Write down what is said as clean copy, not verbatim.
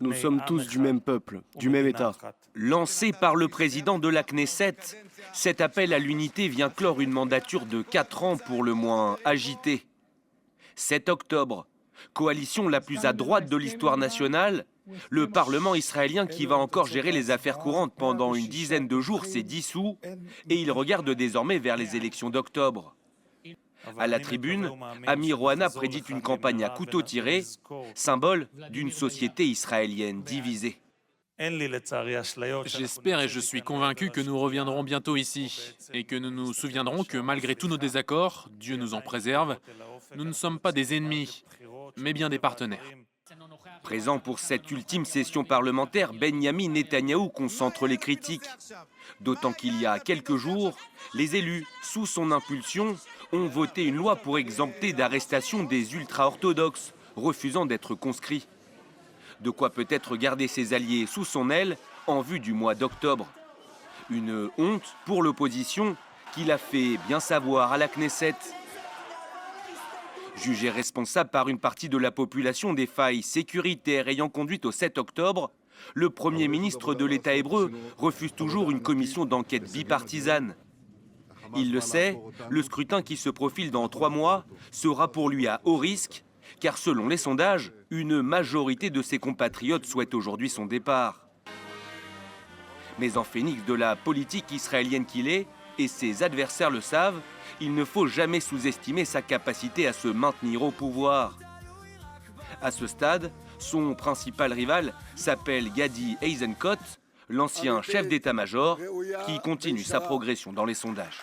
Nous sommes tous du même peuple, du même État. Lancé par le président de la Knesset, cet appel à l'unité vient clore une mandature de 4 ans pour le moins agitée. 7 octobre, coalition la plus à droite de l'histoire nationale, le Parlement israélien qui va encore gérer les affaires courantes pendant une dizaine de jours s'est dissous et il regarde désormais vers les élections d'octobre. À la tribune, Amir Ohana prédit une campagne à couteau tiré, symbole d'une société israélienne divisée. J'espère et je suis convaincu que nous reviendrons bientôt ici et que nous nous souviendrons que malgré tous nos désaccords, Dieu nous en préserve, nous ne sommes pas des ennemis, mais bien des partenaires. Présent pour cette ultime session parlementaire, Benyamin Netanyahou concentre les critiques. D'autant qu'il y a quelques jours, les élus, sous son impulsion, ont voté une loi pour exempter d'arrestation des ultra-orthodoxes, refusant d'être conscrits. De quoi peut-être garder ses alliés sous son aile en vue du mois d'octobre. Une honte pour l'opposition qui l'a fait bien savoir à la Knesset. Jugé responsable par une partie de la population des failles sécuritaires ayant conduit au 7 octobre, le Premier ministre de l'État hébreu refuse toujours une commission d'enquête bipartisane. Il le sait, le scrutin qui se profile dans 3 mois sera pour lui à haut risque, car selon les sondages, une majorité de ses compatriotes souhaite aujourd'hui son départ. Mais en phénix de la politique israélienne qu'il est, et ses adversaires le savent, il ne faut jamais sous-estimer sa capacité à se maintenir au pouvoir. À ce stade, son principal rival s'appelle Gadi Eisenkot, l'ancien chef d'état-major, qui continue sa progression dans les sondages.